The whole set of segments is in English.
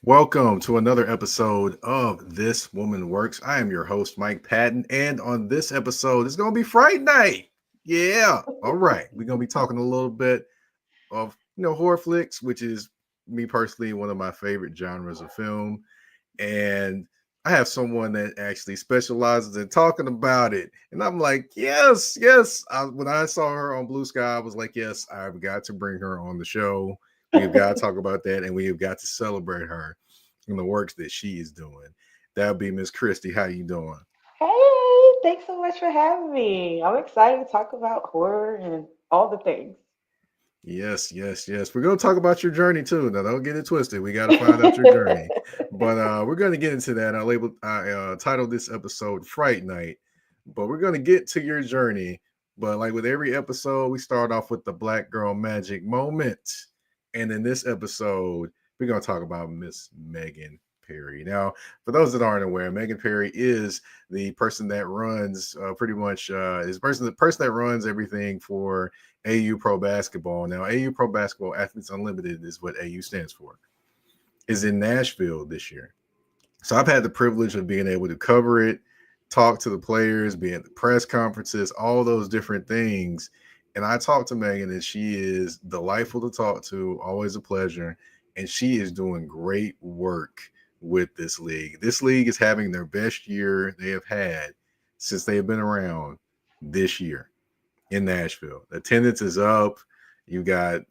Welcome to another episode of This Woman Works. I am your host, Mike Patton, and on this episode, it's going to be Fright Night. Yeah. All right. We're going to be talking a little bit of, horror flicks, which is me personally one of my favorite genres of film. And I have someone that actually specializes in talking about it. And I'm like, yes, yes. When I saw her on Blue Sky, I was like, yes, I've got to bring her on the show. We have got to talk about that, and we have got to celebrate her and the works that she is doing. That'll be Miss Kristie. How you doing? Hey, thanks so much for having me. I'm excited to talk about horror and all the things. Yes, yes, yes. We're gonna talk about your journey too. Now, don't get it twisted. We got to find out your journey, but we're gonna get into that. I titled this episode "Fright Night," but we're gonna get to your journey. But like with every episode, we start off with the Black Girl Magic moment, and in this episode, we're gonna talk about Miss Megan Perry. Now, for those that aren't aware, Megan Perry is the person that runs pretty much is the person that runs everything for AU Pro Basketball. Now, AU Pro Basketball Athletes Unlimited is what AU stands for. Is in Nashville this year. So I've had the privilege of being able to cover it, talk to the players, be at the press conferences, all those different things. And I talked to Megan, and she is delightful to talk to, always a pleasure. And she is doing great work with this league. This league is having their best year they have had since they have been around this year in Nashville. Attendance is up. You got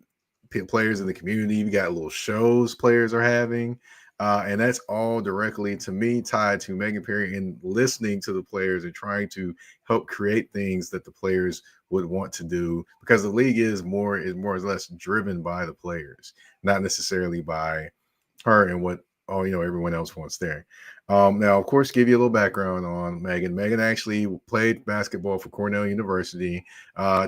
players in the community. You got little shows players are having. And that's all directly to me tied to Megan Perry and listening to the players and trying to help create things that the players would want to do because the league is more or less driven by the players, not necessarily by her and what everyone else wants there. Now, of course, give you a little background on Megan. Megan actually played basketball for Cornell University.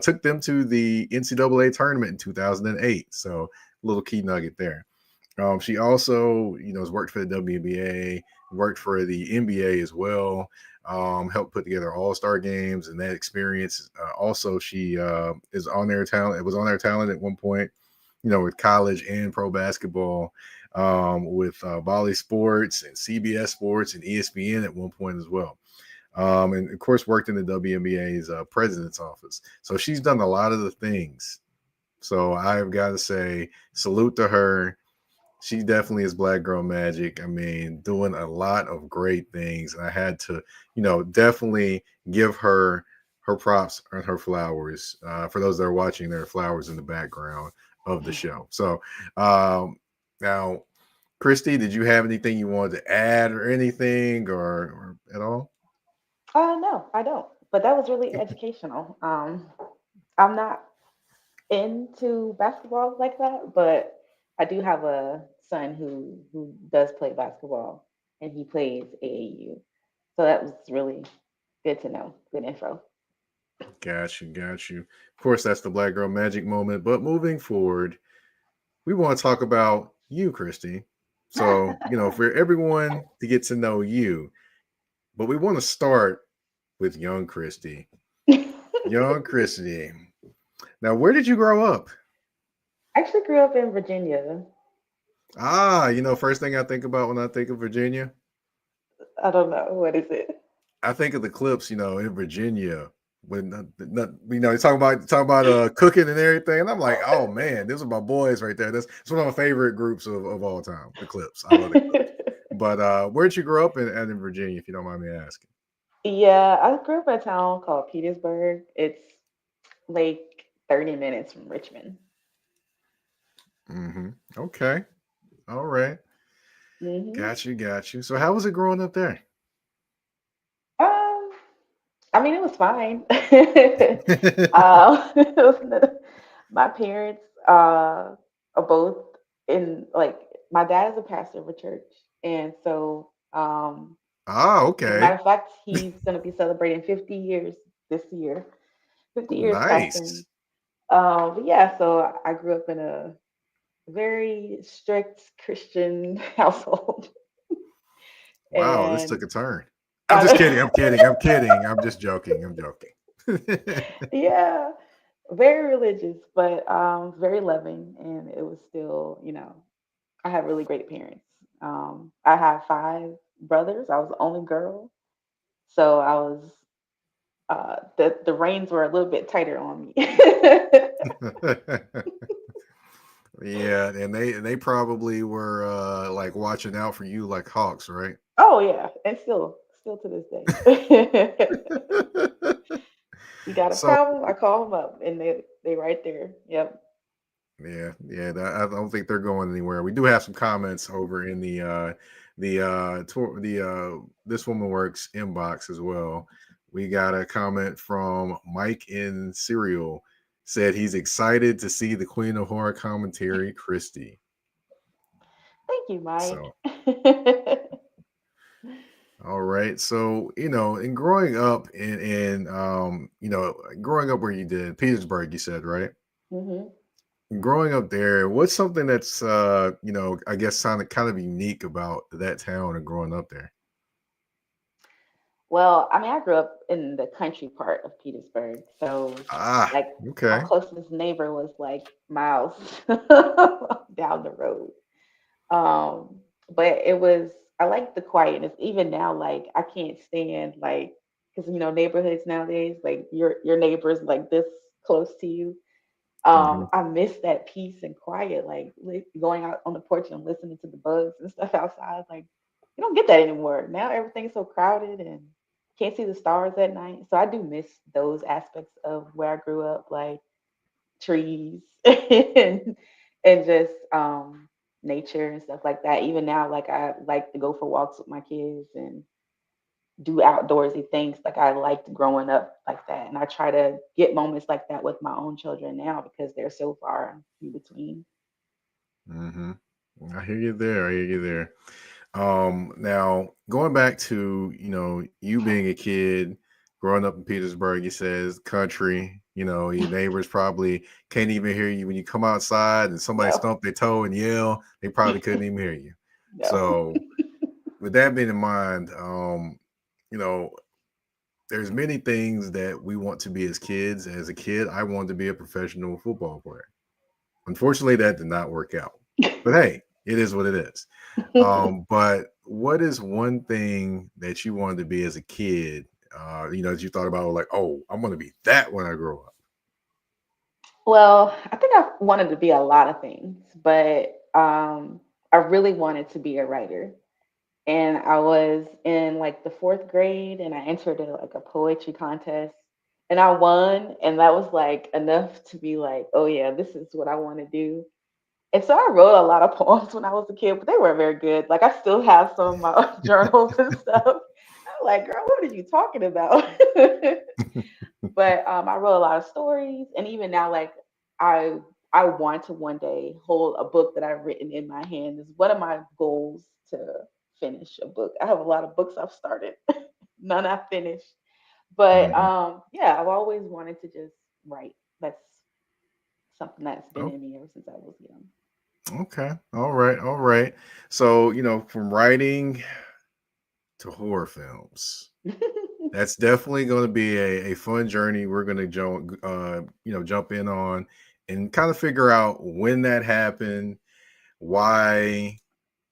Took them to the NCAA tournament in 2008. So, a little key nugget there. She also, has worked for the WNBA, worked for the NBA as well. Helped put together All-Star games and that experience. Also, she is on their talent. It was on their talent at one point, with college and pro basketball, with Bally Sports and CBS Sports and ESPN at one point as well. And of course, worked in the WNBA's president's office. So she's done a lot of the things. So I've got to say, salute to her. She definitely is Black Girl Magic. I mean, doing a lot of great things. And I had to, definitely give her props and her flowers. For those that are watching, there are flowers in the background of the show. So now, Kristie, did you have anything you wanted to add or anything or at all? No, I don't. But that was really educational. I'm not into basketball like that, but I do have a son who does play basketball, and he plays AAU. So that was really good to know. Good info. Got you, got you. Of course, that's the Black Girl Magic moment. But moving forward, we want to talk about you, Kristie. So, for everyone to get to know you, but we want to start with young Kristie. Young Kristie. Now, where did you grow up? I actually grew up in Virginia. First thing I think about when I think of Virginia, I don't know what is it. I think of the clips, in Virginia when they talk about cooking and everything, and I'm like, oh man, those are my boys right there. That's one of my favorite groups of all time. The clips, I love the clips. But where'd you grow up in Virginia, if you don't mind me asking? Yeah, I grew up in a town called Petersburg. It's like 30 minutes from Richmond. Mm-hmm. Okay. All right. hmm Got you. Got you. So how was it growing up there? Um, I mean, it was fine. My parents are both in like my dad is a pastor of a church, and so as a Okay. matter of fact, he's going to be celebrating 50 years this year. 50 Oh, years pastoring. nice. But yeah, so I grew up in a very strict Christian household, Wow, this and took a turn. I'm just kidding. I'm I, kidding. I'm kidding. I'm just joking. I'm joking. yeah, very religious, but very loving, and it was still, I had really great parents. I have 5 brothers. I was the only girl, so I was the reins were a little bit tighter on me. Yeah, and they probably were like watching out for you like hawks, right? Oh yeah, and still to this day. You got a So problem? I call them up, and they right there. Yep. yeah, yeah, I don't think they're going anywhere. We do have some comments over in the This Woman Works inbox as well. We got a comment from Mike in Serial, said he's excited to see the Queen of Horror commentary, Kristie. Thank you, Mike. So all right. So, in growing up growing up where you did, Petersburg, you said, right? hmm Growing up there, what's something that's I guess sounded kind of unique about that town and growing up there? Well, I mean, I grew up in the country part of Petersburg, so Ah, like my okay. closest neighbor was like miles down the road. But it was I like the quietness. Even now, like I can't stand like because neighborhoods nowadays, like your neighbors like this close to you. Hmm. I miss that peace and quiet, like going out on the porch and listening to the bugs and stuff outside. Like you don't get that anymore. Now everything's so crowded and can't see the stars at night. So I do miss those aspects of where I grew up, like trees and just nature and stuff like that. Even now, like I like to go for walks with my kids and do outdoorsy things like I liked growing up like that. And I try to get moments like that with my own children now because they're so far in between. Hmm. I hear you there. I hear you there. Now going back to, you being a kid, growing up in Petersburg, you says country, your neighbors probably can't even hear you when you come outside and somebody No, stump their toe and yell, they probably couldn't even hear you. no. So with that being in mind, you know, there's many things that we want to be as kids. As a kid, I wanted to be a professional football player. Unfortunately, that did not work out. But hey, it is what it is. But what is one thing that you wanted to be as a kid? That you thought about like, oh, I'm gonna be that when I grow up. Well, I think I wanted to be a lot of things, but I really wanted to be a writer. And I was in like the 4th grade and I entered like a poetry contest and I won. And that was like enough to be like, oh yeah, this is what I want to do. And so I wrote a lot of poems when I was a kid, but they weren't very good. Like I still have some of my journals and stuff. I'm like, girl, what are you talking about? But I wrote a lot of stories, and even now, like I I want to one day hold a book that I've written in my hand. Is one of my goals to finish a book. I have a lot of books I've started, none I've finished. But Hmm. yeah, I've always wanted to just write. That's something that's been Oh, in me ever since I was young. okay. All right. All right. So, from writing to horror films. That's definitely going to be a fun journey. We're going to jump in on and kind of figure out when that happened, why,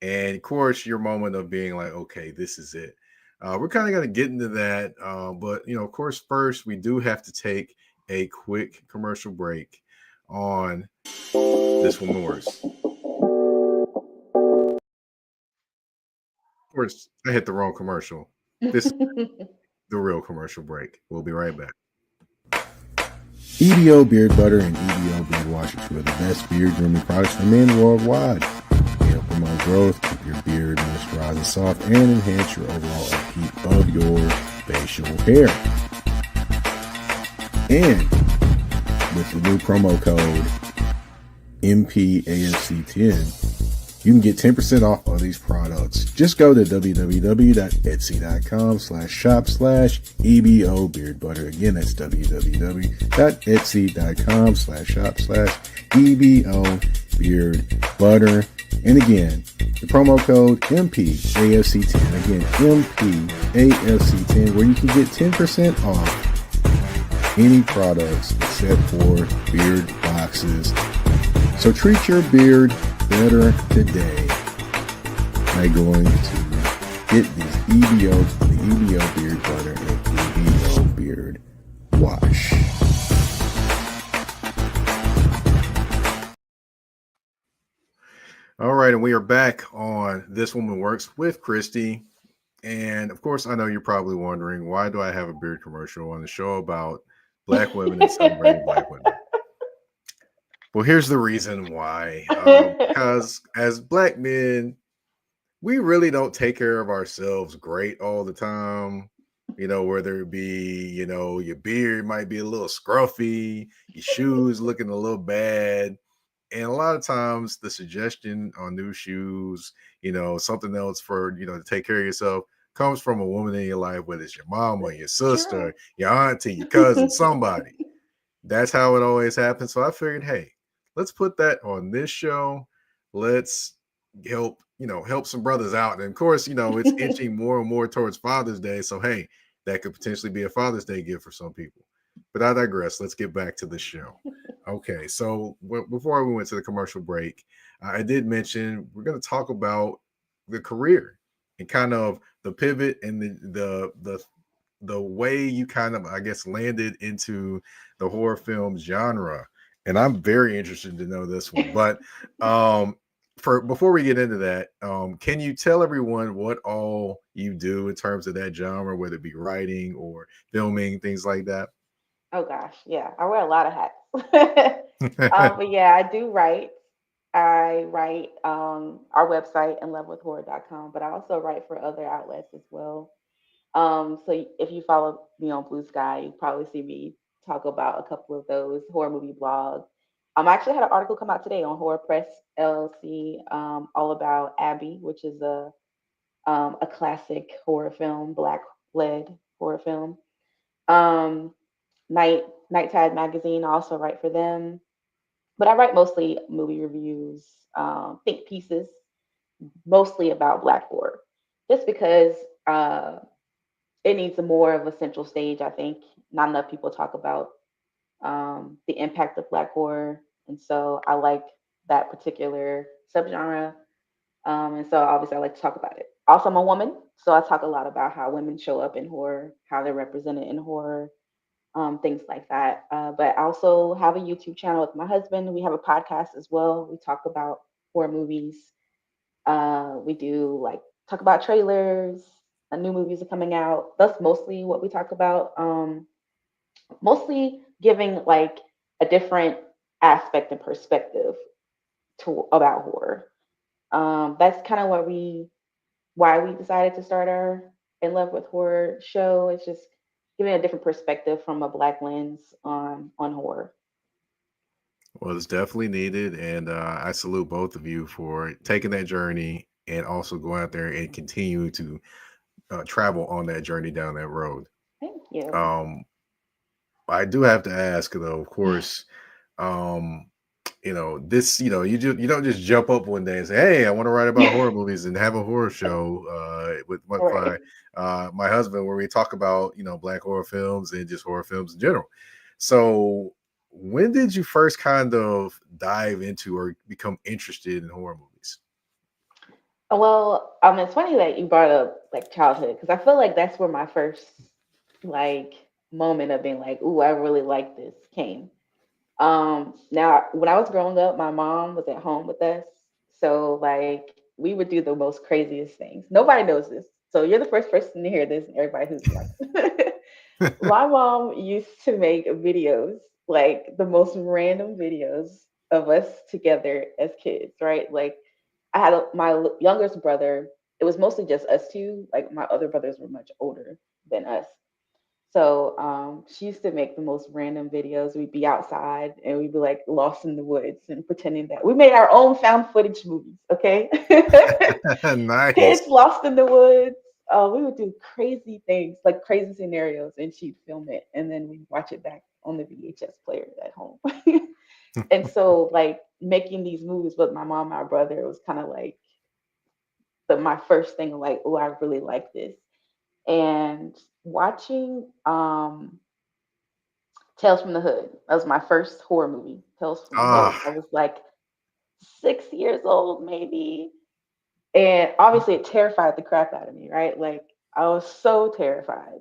and of course your moment of being like, okay, this is it. We're kind of going to get into that, but of course, first we do have to take a quick commercial break on This Woman Works. Of course, I hit the wrong commercial. This is the real commercial break. We'll be right back. EBO Beard Butter and EBO Beard Wash are two of the best beard grooming products for men worldwide. They help promote growth, keep your beard moisturized and soft, and enhance your overall upkeep of your facial hair. And with the new promo code MPAFC10, you can get 10% off of these products. Just go to www.etsy.com/shop/EBO Beard Butter. Again, that's www.etsy.com/shop/EBO Beard Butter. And again, the promo code MPAFC10. Again, MPAFC10, where you can get 10% off any products except for beard boxes. So treat your beard better today. by going to get these the EBO beard butter and EBO beard wash. All right, and we are back on This Woman Works with Kristie. And of course, I know you're probably wondering, why do I have a beard commercial on the show about black women and celebrating black women? Well, here's the reason why. Because as black men, we really don't take care of ourselves great all the time. Whether it be, your beard might be a little scruffy, your shoes looking a little bad. And a lot of times the suggestion on new shoes, something else for, to take care of yourself comes from a woman in your life, whether it's your mama, your True. sister, your auntie, your cousin, somebody. That's how it always happens. So I figured, hey, let's put that on this show. Let's help some brothers out. And of course, it's inching more and more towards Father's Day. So hey, that could potentially be a Father's Day gift for some people. But I digress. Let's get back to the show. Okay, so before we went to the commercial break, I did mention we're going to talk about the career and kind of the pivot and the way you kind of, I guess, landed into the horror film genre. And I'm very interested to know this one. But for before we get into that, can you tell everyone what all you do in terms of that genre, whether it be writing or filming, things like that? Oh gosh, yeah, I wear a lot of hats. But yeah, I do write. I write our website, inlovewithhorror.com, but I also write for other outlets as well. So if you follow me on Blue Sky, you probably see me talk about a couple of those horror movie blogs. I actually had an article come out today on Horror Press LLC, all about Abby, which is a classic horror film, black led horror film. Um, Night Tide magazine, I also write for them, but I write mostly movie reviews, think pieces, mostly about black horror, just because uh, it needs a more of a central stage. I think not enough people talk about the impact of black horror, and so I like that particular subgenre. And so obviously I like to talk about it. Also, I'm a woman, so I talk a lot about how women show up in horror, how they're represented in horror, things like that. But I also have a YouTube channel with my husband. We have a podcast as well. We talk about horror movies. We do like talk about trailers, new movies are coming out. That's mostly what we talk about. Mostly giving like a different aspect and perspective to about horror. That's kind of why we decided to start our In Love with Horror show. It's just giving a different perspective from a black lens on horror. Well, it's definitely needed, and I salute both of you for taking that journey and also going out there and continue to travel on that journey down that road. Thank you. Um, I do have to ask, though, of course, um, this, you don't just jump up one day and say, "Hey, I want to write about horror movies and have a horror show with All right. my husband, where we talk about black horror films and just horror films in general." So, when did you first kind of dive into or become interested in horror movies? Well, it's funny that you brought up like childhood because I feel like that's where my first like moment of being like, "Ooh, I really like this" came. Now, when I was growing up, my mom was at home with us. So, like, we would do the most craziest things. Nobody knows this. So, you're the first person to hear this, and everybody who's watching. My mom used to make videos, like the most random videos of us together as kids, right? Like, my youngest brother, it was mostly just us two. Like, my other brothers were much older than us. So she used to make the most random videos. We'd be outside and we'd be like lost in the woods and pretending that we made our own found footage movies. Okay, Nice. kids lost in the woods. We would do crazy things, like crazy scenarios, and she'd film it, and then we'd watch it back on the VHS player at home. And so, like making these movies with my mom, and my brother, was kind of like my first thing. Like, oh, I really like this. And watching Tales from the Hood. That was my first horror movie, Tales from the Hood. Ah, I was like 6 years old, maybe. And obviously, it terrified the crap out of me, right? Like, I was so terrified,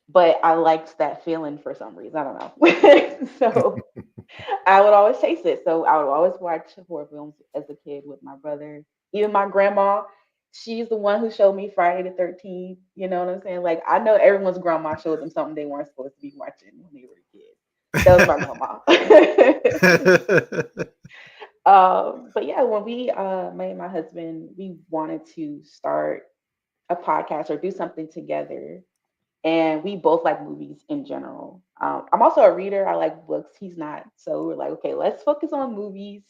but I liked that feeling for some reason. I don't know. So I would always chase it. So I would always watch horror films as a kid with my brother. Even my grandma, she's the one who showed me Friday the 13th. You know what I'm saying? Like, I know everyone's grandma showed them something they weren't supposed to be watching when they were a kid. That was my grandma. But yeah, when me and my husband, we wanted to start a podcast or do something together. And we both like movies in general. I'm also a reader. I like books. He's not. So we're like, okay, let's focus on movies.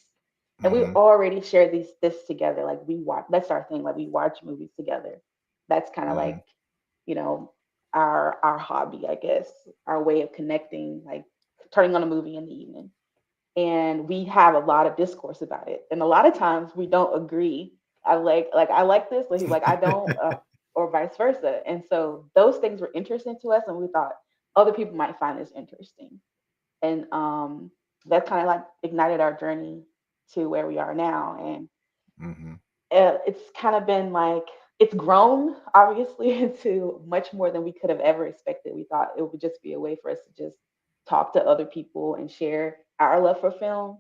And we Hmm. already shared this together. Like we watch. That's our thing. Like we watch movies together. That's kind of Hmm. like, you know, our hobby, I guess, our way of connecting. Like turning on a movie in the evening, and we have a lot of discourse about it. And a lot of times we don't agree. I like this, but he's like I don't, or vice versa. And so those things were interesting to us, and we thought other people might find this interesting. And that kind of like ignited our journey to where we are now. And Hmm. it's kind of been like it's grown obviously into much more than we could have ever expected. We thought it would just be a way for us to just talk to other people and share our love for film.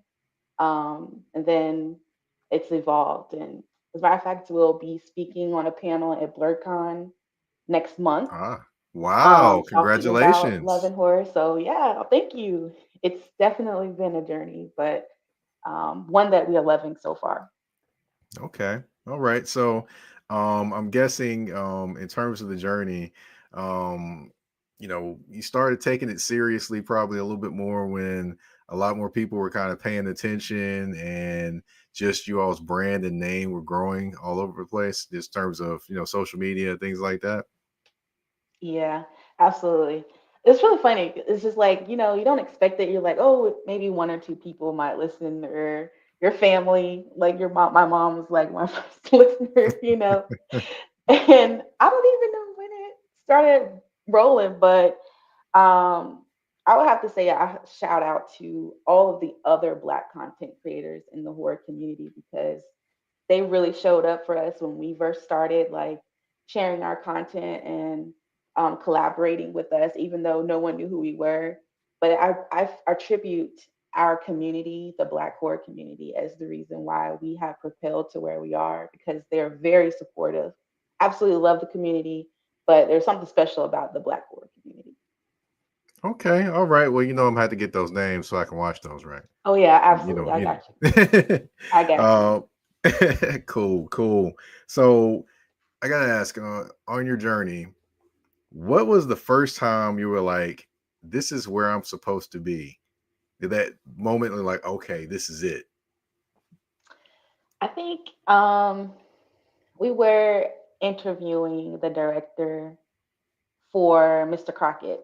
And then it's evolved. And as a matter of fact, we'll be speaking on a panel at BlurCon next month, Ah, wow! talking about love Congratulations. and horror. So yeah, thank you. It's definitely been a journey, but one that we are loving so far. Okay. All right. So, I'm guessing, in terms of the journey, um, you started taking it seriously probably a little bit more when a lot more people were kind of paying attention, and just you all's brand and name were growing all over the place, just in terms of, social media, things like that. Yeah, absolutely. It's really funny. It's just like, you don't expect it. You're like, oh, maybe one or two people might listen, or your family, like your mom. My mom was like my first listener. And I don't even know when it started rolling, but I would have to say I shout out to all of the other Black content creators in the horror community because they really showed up for us when we first started, like sharing our content and collaborating with us, even though no one knew who we were. But I attribute our community, the Black horror community, as the reason why we have propelled to where we are because they're very supportive. Absolutely love the community, but there's something special about the Black horror community. Okay. All right. Well, I'm gonna have to get those names so I can watch those, right? Oh yeah, You absolutely. know, I you got you. know. I got you. uh, cool, cool. So I gotta ask, on your journey, what was the first time you were like, "This is where I'm supposed to be"? Did that moment like, "Okay, this is it"? I think we were interviewing the director for Mr. Crockett,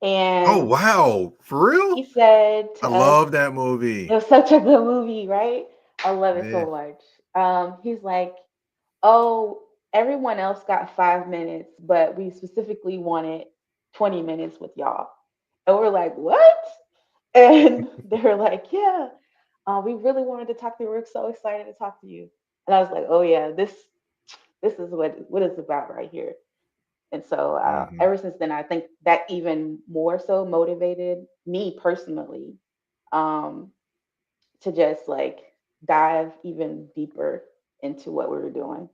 Oh and wow, for he real? said I to us, love that it movie. was such a good movie, right? I love it Yeah. so much. He's like, oh, everyone else got 5 minutes, but we specifically wanted 20 minutes with y'all. And we're like, what? And they were like, yeah, we really wanted to talk to you. We're so excited to talk to you. And I was like, oh yeah, this is what it's about right here. And so Hmm. ever since then, I think that even more so motivated me personally, um, to just like dive even deeper into what we were doing.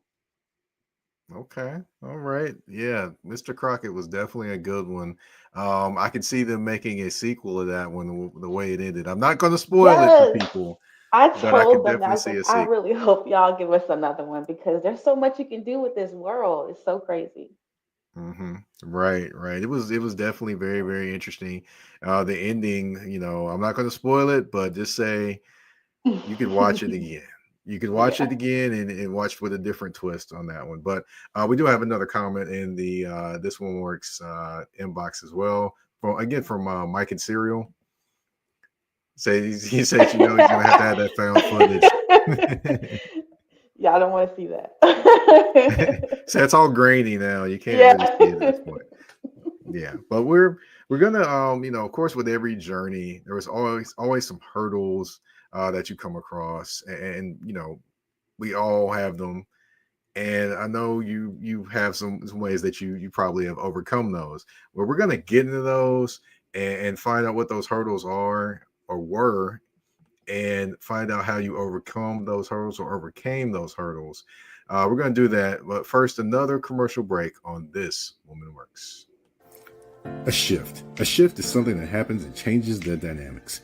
Okay. All right. Yeah, Mr. Crockett was definitely a good one. I could see them making a sequel of that one the way it ended. I'm not going to spoil it for Yes. people, I but I could told them that I definitely was see like, a I sequel. really hope y'all give us another one because there's so much you can do with this world. It's so crazy. Hmm. Right, right. It was definitely very, very interesting. The ending, I'm not going to spoil it, but just say you could watch it again. You could watch Yeah. it again and watch with a different twist on that one. But we do have another comment in the this one works inbox as well. From Mike and Serial. Say he said, he's gonna have to have that found footage. Yeah, I don't want to see that. So it's all grainy now. You can't Yeah. really see it at this point. Yeah, but we're gonna of course, with every journey there was always some hurdles that you come across, and we all have them. and I know you have some ways that you probably have overcome those. Well, we're gonna get into those and find out what those hurdles are or were, and find out how you overcome those hurdles or overcame those hurdles. We're gonna do that, but first, another commercial break on This Woman Works. A shift. A shift is something that happens and changes the dynamics.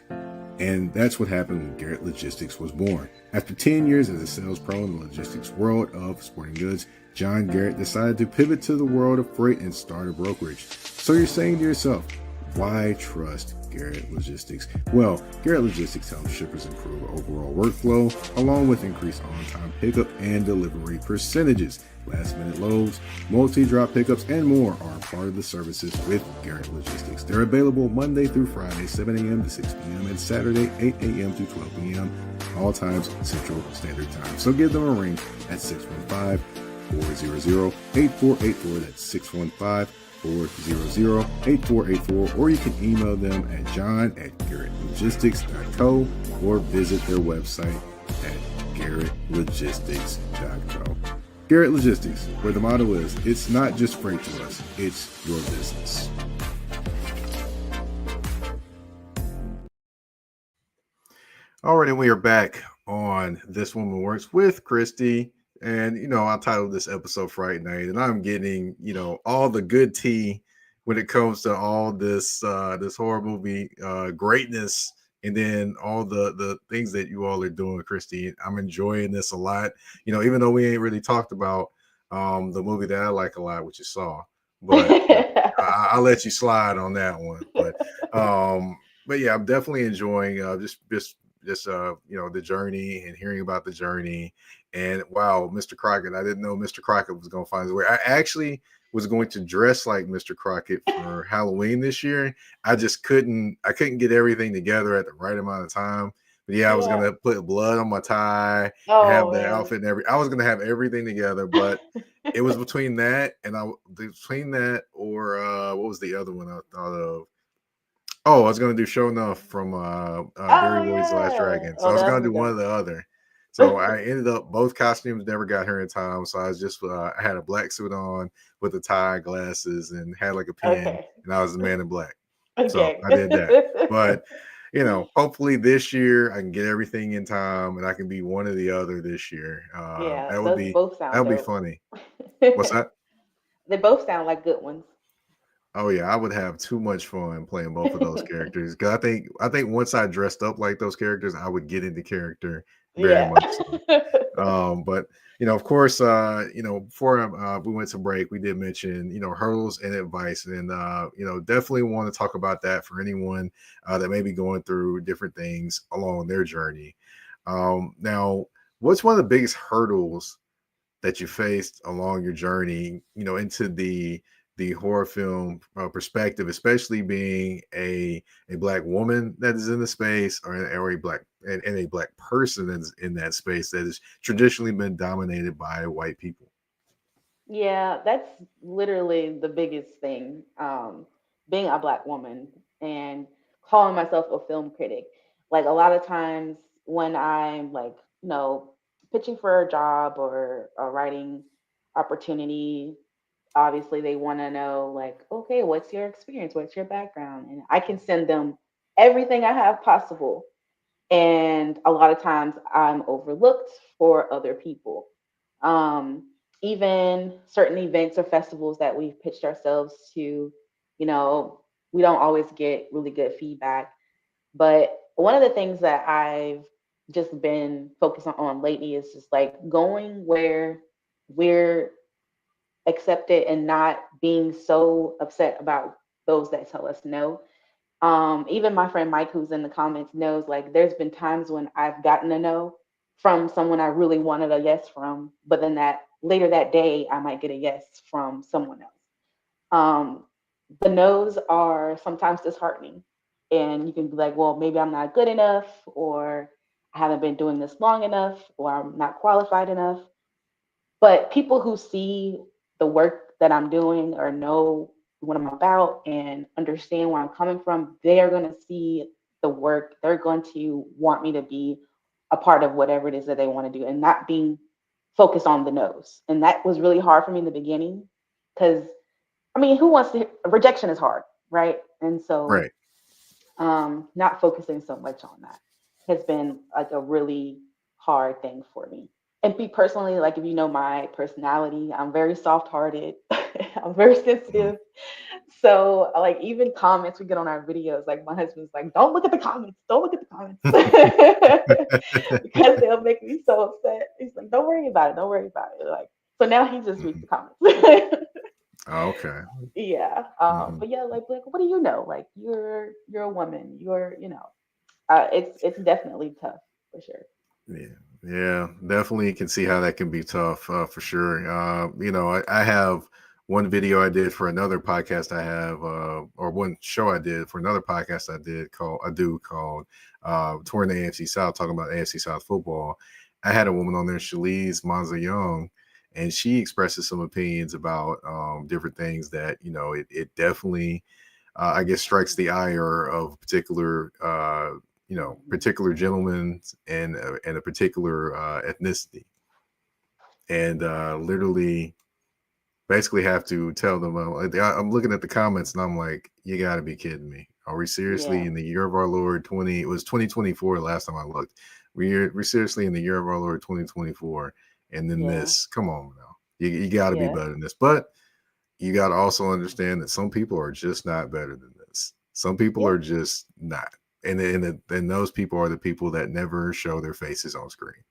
And that's what happened when Garrett Logistics was born. After 10 years as a sales pro in the logistics world of sporting goods, John Garrett decided to pivot to the world of freight and start a brokerage. So you're saying to yourself, why trust Garrett Logistics? Well, Garrett Logistics helps shippers improve overall workflow, along with increased on-time pickup and delivery percentages. Last-minute loads, multi-drop pickups, and more are part of the services with Garrett Logistics. They're available Monday through Friday, 7 a.m. to 6 p.m., and Saturday, 8 a.m. to 12 p.m., all times Central Standard Time. So give them a ring at 615-400-8484. That's 615-400-8484, or you can email them at john@garrettlogistics.co or visit their website at garrettlogistics.co. Garrett Logistics, where the motto is, it's not just freight to us, it's your business. All right, and we are back on This Woman Works with Kristie. And, I titled this episode Fright Night, and I'm getting, all the good tea when it comes to all this horror movie greatness, and then all the things that you all are doing, Kristie. I'm enjoying this a lot. Even though we ain't really talked about the movie that I like a lot, which is Saw, but I'll let you slide on that one. But yeah, I'm definitely enjoying just the journey and hearing about the journey. And wow, Mr. Crockett, I didn't know Mr. Crockett was going to find his way. I actually was going to dress like Mr. Crockett for Halloween this year. I couldn't get everything together at the right amount of time. But yeah, I was Yeah. gonna put blood on my tie and Oh have the man. outfit and I was gonna have everything together, but it was between that or what was the other one I thought of? Oh, I was gonna do Show Enough from Barry Oh Lloyd's Last yeah. Dragon. So Oh, I was that gonna was do one or dope. the other. So I ended up both costumes never got here in time. So I was just I had a black suit on with a tie, glasses, and had like a pen, Okay. and I was the man in black. So Okay. I did that. But hopefully this year I can get everything in time and I can be one or the other this year. Yeah, That would those be both that sound would be dope. funny. What's that? They both sound like good ones. Oh yeah, I would have too much fun playing both of those characters. Cause I think once I dressed up like those characters, I would get into character very Yeah. much so. But of course, before we went to break, we did mention hurdles and advice, and definitely want to talk about that for anyone that may be going through different things along their journey. Now, what's one of the biggest hurdles that you faced along your journey, into the horror film perspective, especially being a black woman that is in the space, or a black and a black person that is in that space that has traditionally been dominated by white people. Yeah, that's literally the biggest thing. Being a black woman and calling myself a film critic. Like a lot of times when I'm like, pitching for a job or a writing opportunity, obviously they want to know like, okay, what's your experience? What's your background? And I can send them everything I have possible. And a lot of times I'm overlooked for other people. Um, Even certain events or festivals that we've pitched ourselves to, you know, we don't always get really good feedback. But one of the things that I've just been focusing on lately is just like going where we're accepted and not being so upset about those that tell us no. Even my friend Mike, who's in the comments, knows like there's been times when I've gotten a no from someone I really wanted a yes from, but then that later that day I might get a yes from someone else. Um, the no's are sometimes disheartening, and you can be like, well, maybe I'm not good enough, or I haven't been doing this long enough, or I'm not qualified enough. But people who see the work that I'm doing or know what I'm about and understand where I'm coming from, they are going to see the work. They're going to want me to be a part of whatever it is that they want to do and not being focus on the no's. And that was really hard for me in the beginning because, I mean, who wants to, rejection is hard, right? And so Right. not focusing so much on that has been like a really hard thing for me. And me personally, like if you know my personality, I'm very soft-hearted. I'm very Mhm. sensitive. So like even comments we get on our videos, like my husband's like, "Don't look at the comments. Don't look at the comments," because they'll make me so upset. He's like, "Don't worry about it. Don't worry about it." Like so now he just reads Mhm. the comments. Okay. Yeah. Mhm. But yeah, like what do you know? Like you're a woman. It's definitely tough for sure. Yeah, yeah, definitely can see how that can be tough for sure. I have one video I did for another podcast I have, or one show I did for another podcast I do called Touring the AFC South, talking about AFC South football. I had a woman on there, Shalise Manza Young, and she expresses some opinions about different things that it definitely I guess strikes the ire of particular particular gentlemen and a particular ethnicity, and literally basically have to tell them I'm looking at the comments and I'm like, you got to be kidding me. Are we seriously Yeah. in the year of our Lord 20? It was 2024 last time I looked. We're seriously in the year of our Lord 2024, and then Yeah. this. Come on now, you got to be Yeah. better than this. But you got to also understand that some people are just not better than this. Some people Yeah. are just not, and those people are the people that never show their faces on screen.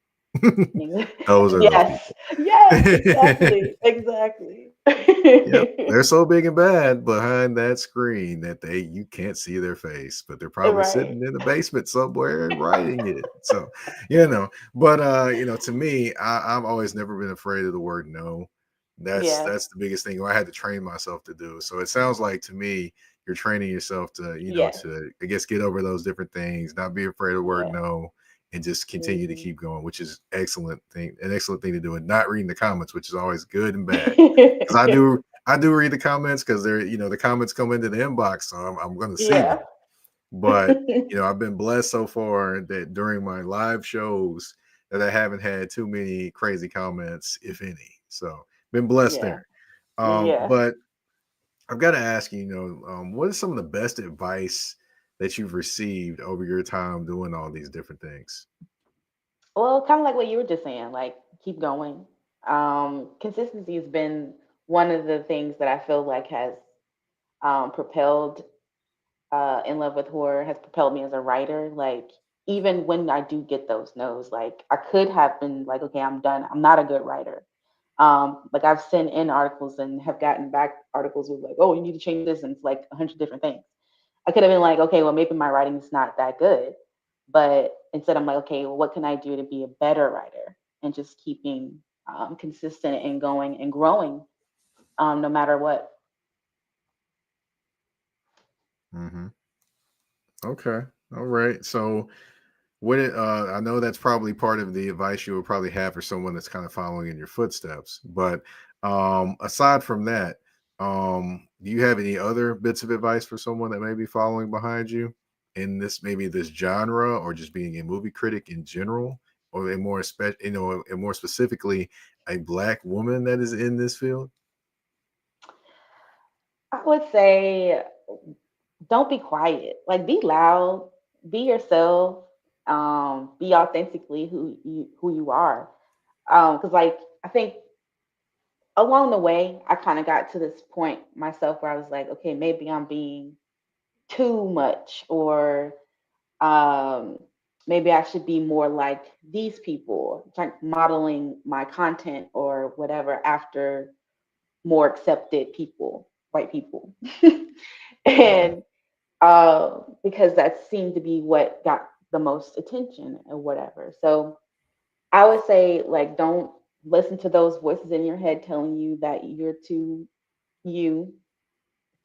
Those are those Yes. people. Yes, exactly. Exactly. Yep, they're so big and bad behind that screen that you can't see their face, but they're probably Right. sitting in the basement somewhere and writing it. So, but to me, I've always never been afraid of the word no. Yeah. That's the biggest thing I had to train myself to do. So it sounds like to me, you're training yourself to, Yes. to I guess get over those different things, not be afraid of the word Yeah. no, and just continue to Hmm. keep going, which is an excellent thing to do, and not reading the comments, which is always good and bad. Because I do read the comments because they're the comments come into the inbox, so I'm going to see Yeah. them. But I've been blessed so far that during my live shows that I haven't had too many crazy comments, if any. So been blessed Yeah. there. Yeah. But I've got to ask you, what is some of the best advice that you've received over your time doing all these different things? Well, kind of like what you were just saying, like keep going. Consistency has been one of the things that I feel like has propelled In Love with Horror has propelled me as a writer. Like even when I do get those no's, like I could have been like, okay, I'm done. I'm not a good writer. Like I've sent in articles and have gotten back articles with like, oh, you need to change this, and it's like 100 different things. I could have been like, okay, well maybe my writing is not that good, but instead I'm like, okay, well what can I do to be a better writer, and just keeping consistent and going and growing no matter what. Hmm. Okay. All right. So I know that's probably part of the advice you would probably have for someone that's kind of following in your footsteps. But aside from that, do you have any other bits of advice for someone that may be following behind you in this genre, or just being a movie critic in general, or and more specifically, a black woman that is in this field? I would say don't be quiet. Like be loud, be yourself, be authentically who you are. Because like I think along the way, I kind of got to this point myself where I was like, okay, maybe I'm being too much, or um, maybe I should be more like these people, like modeling my content or whatever after more accepted people, white people. Mhm. And because that seemed to be what got the most attention or whatever. So I would say, like, don't listen to those voices in your head telling you that you're too you.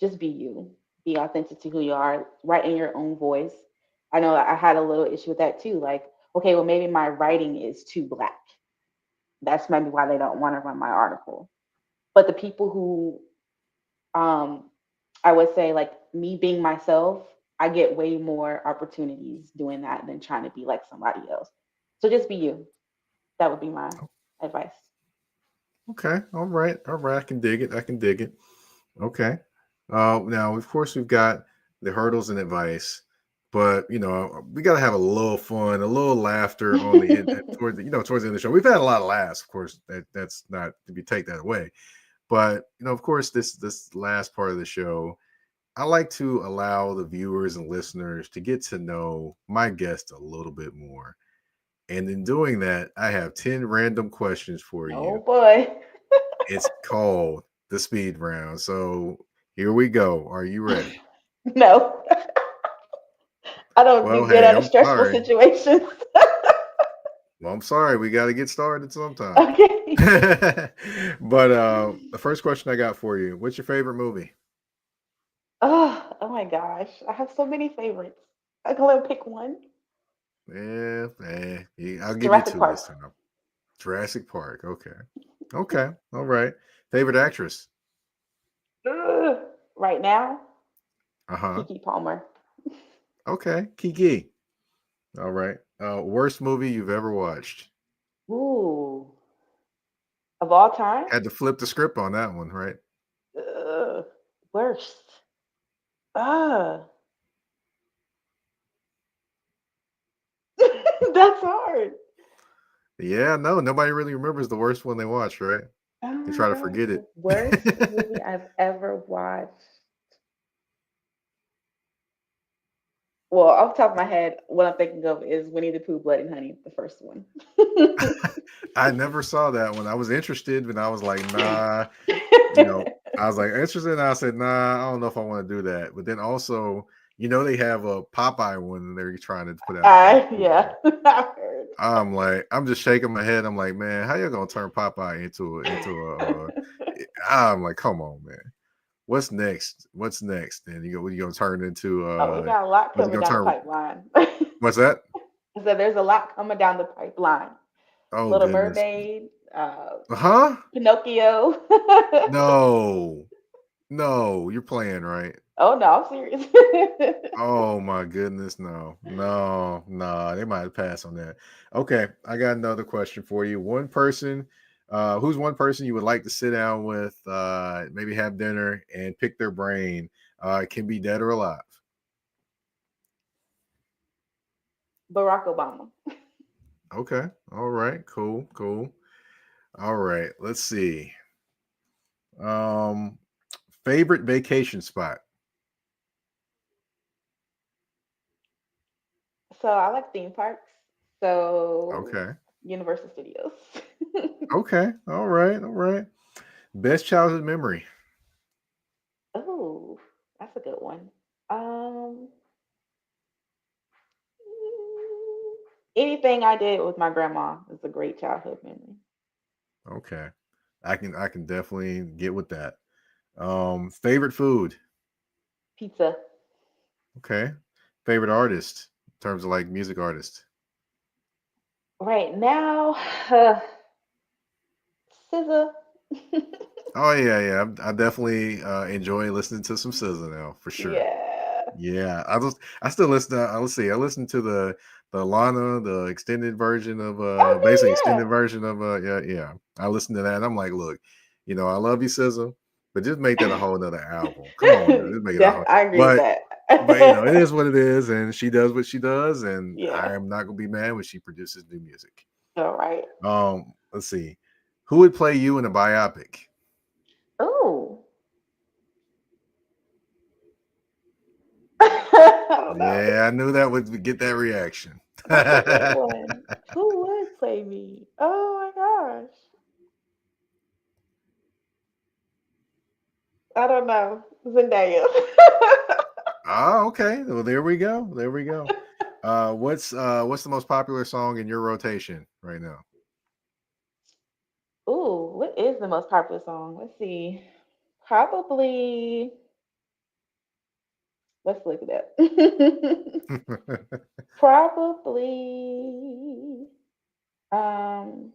Just be you. Be authentic to who you are. Write in your own voice. I know I had a little issue with that too. Like, okay, well, maybe my writing is too black. That's maybe why they don't want to run my article. But the people who um, I would say like me being myself, I get way more opportunities doing that than trying to be like somebody else. So just be you. That would be my advice. Okay. All right. All right. I can dig it. I can dig it. Okay. Now, of course, we've got the hurdles and advice, but we got to have a little fun, a little laughter on the end towards towards the end of the show. We've had a lot of laughs, of course. That's not to be take that away, but of course, this last part of the show, I like to allow the viewers and listeners to get to know my guest a little bit more. And in doing that, I have 10 random questions for Oh you. boy. It's called the speed round. So here we go. Are you ready? No, I don't do Well, good hey, out of I'm stressful sorry. situations. Well, I'm sorry. We got to get started sometime. Okay. But the first question I got for you, what's your favorite movie? Oh my gosh. I have so many favorites. I can only pick one. Yeah, I'll give you Jurassic two this Park. time. Jurassic Park. Okay. Okay. All right. Favorite actress? Ugh. Right now, Uh-huh. Kiki Palmer. Okay. Kiki. All right. Worst movie you've ever watched? Ooh. Of all time? Had to flip the script on that one, right? Ugh. Worst. Ah. That's hard. Yeah, no, nobody really remembers the worst one they watched, right? Oh They my try to gosh. forget The it. worst movie I've ever watched. Well, off the top of my head, what I'm thinking of is Winnie the Pooh, Blood and Honey, the first one. I never saw that one. I was interested, but I was like, nah, you know, I was like interested, and I said, nah, I don't know if I want to do that. But then also, they have a Popeye one they're trying to put out coming I soon. yeah, I heard. I'm like, I'm just shaking my head. I'm like, man, how you gonna turn Popeye I'm like, come on, man. What's next? What's next? And what you gonna turn into? Oh, we got a lot What you coming gonna down the turn? pipeline. What's that? So there's a lot coming down the pipeline. Oh Little goodness. Mermaid, Huh? Pinocchio. No, no, you're playing, right? Oh no, I'm serious. Oh my goodness, no, no, no. They might pass on that. Okay, I got another question for you. Who's one person you would like to sit down with, maybe have dinner and pick their brain? It can be dead or alive. Barack Obama. Okay, all right, cool, cool. All right, let's see. Um, favorite vacation spot. So I like theme parks. So Okay, Universal Studios. okay, all right, all right. Best childhood memory. Oh, that's a good one. Um, Anything I did with my grandma is a great childhood memory. Okay, I can definitely get with that. Favorite food. Pizza. Okay. Favorite artist in terms of like music artist. Right now, SZA. Oh yeah, yeah. I definitely enjoy listening to some SZA now for sure. Yeah. Yeah, I still listen to. Let's see. I listened to the Lana, the extended version of basically Okay, extended yeah. version of yeah, yeah. I listened to that. And I'm like, look, I love you, SZA, but just make that a whole nother album. Come on, now, just make it a whole. I agree with But that. it is what it is, and she does what she does, and Yeah. I am not gonna be mad when she produces new music. All right. Let's see. Who would play you in a biopic? Oh, I don't know. Yeah, I knew that would get that reaction. That's a good one. Who would play me? Oh my gosh. I don't know. Zendaya. Oh, okay. Well, there we go. There we go. What's the most popular song in your rotation right now? Ooh, what is the most popular song? Let's see. Probably. Let's look it up. Probably. Um.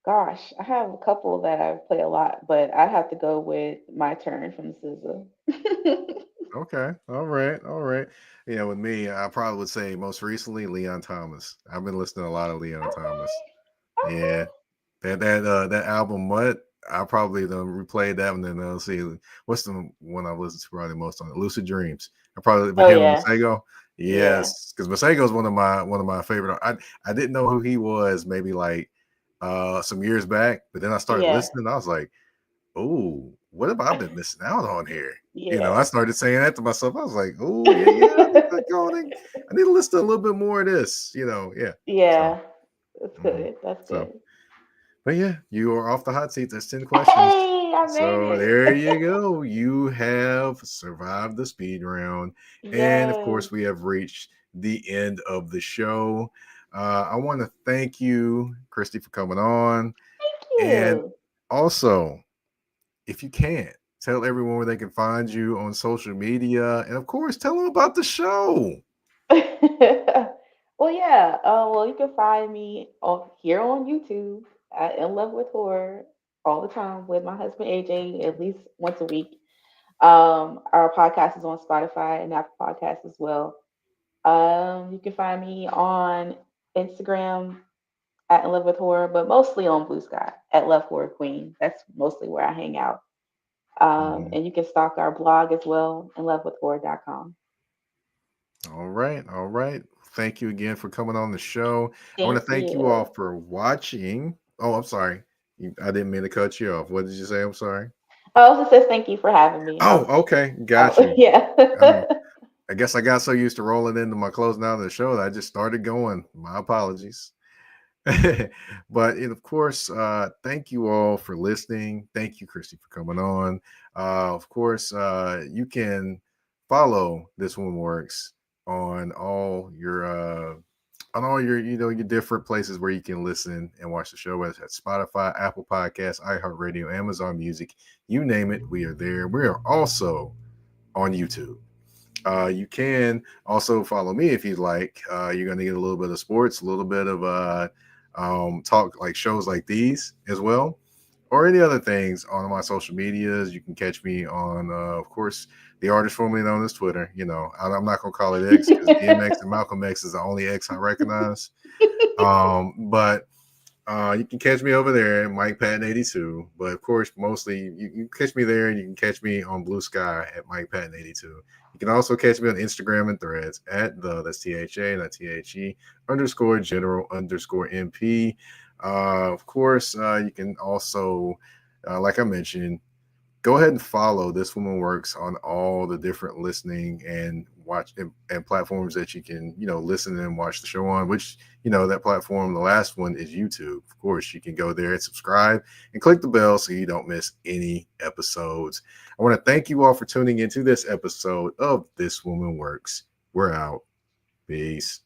Gosh, I have a couple that I play a lot, but I have to go with "My Turn" from SZA. Okay. All right. All right. Yeah, with me, I probably would say most recently Leon Thomas. I've been listening to a lot of Leon Thomas. Okay. Yeah. That album What? I probably done replayed that one, and then I'll see what's the one I listened to probably most on it. Lucid Dreams. I probably with Oh him and yeah. Masego. Yeah. Yes, because Masego is one of my favorite. I didn't know who he was maybe like some years back, but then I started Yeah. listening. I was like, oh, what have I been missing out on here? I Yeah. started saying that to myself. I was like, oh, yeah, yeah, I need to go on I need to listen to a little bit more of this, yeah. So, Yeah. That's mhm. good. That's So, good. but yeah, you are off the hot seat. That's 10 questions. Hey, I made So there it. you go. You have survived the speed round. And of Yes. course, we have reached the end of the show. I want to thank you, Kristie, for coming on. Thank And you. also, if you can, tell everyone where they can find you on social media. And of course, tell them about the show. Well, yeah. Well, you can find me here on YouTube at In Love with Horror all the time with my husband AJ at least once a week. Our podcast is on Spotify and Apple Podcasts as well. You can find me on Instagram at In Love with Horror, but mostly on Blue Sky at Love Horror Queen. That's mostly where I hang out. Mhm. And you can stalk our blog as well, inlovewithhorror.com. All right. All right. Thank you again for coming on the show. I want to Thank thank you all you. for watching. Oh, I'm sorry. I didn't mean to cut you off. What did you say? I'm sorry. Oh, it says thank you for having me. Oh, okay. Got Oh you. yeah. I guess I got so used to rolling into my closing out of the show that I just started going. My apologies. But and of course, thank you all for listening. Thank you, Kristie, for coming on. Of course, you can follow This One Works on all your your different places where you can listen and watch the show, whether it's at Spotify, Apple Podcasts, iHeartRadio, Amazon Music, you name it, we are there. We are also on YouTube. You can also follow me if you'd like. You're going to get a little bit of sports, a little bit of talk like shows like these as well, or any other things on my social medias. You can catch me on, of course, the artist formerly known as Twitter. I'm not going to call it X because DMX and Malcolm X is the only X I recognize. But you can catch me over there, Mike Patton 82. But of course, mostly you can catch me there, and you can catch me on Blue Sky at Mike Patton 82. You can also catch me on Instagram and Threads at that's THA, not THE underscore general underscore MP. Of course, you can also, like I mentioned, go ahead and follow This Woman Works on all the different listening and watch and platforms that you can listen and watch the show on, which that platform, the last one, is YouTube. Of course, you can go there and subscribe and click the bell so you don't miss any episodes. I want to thank you all for tuning into this episode of This Woman Works. We're out. Peace.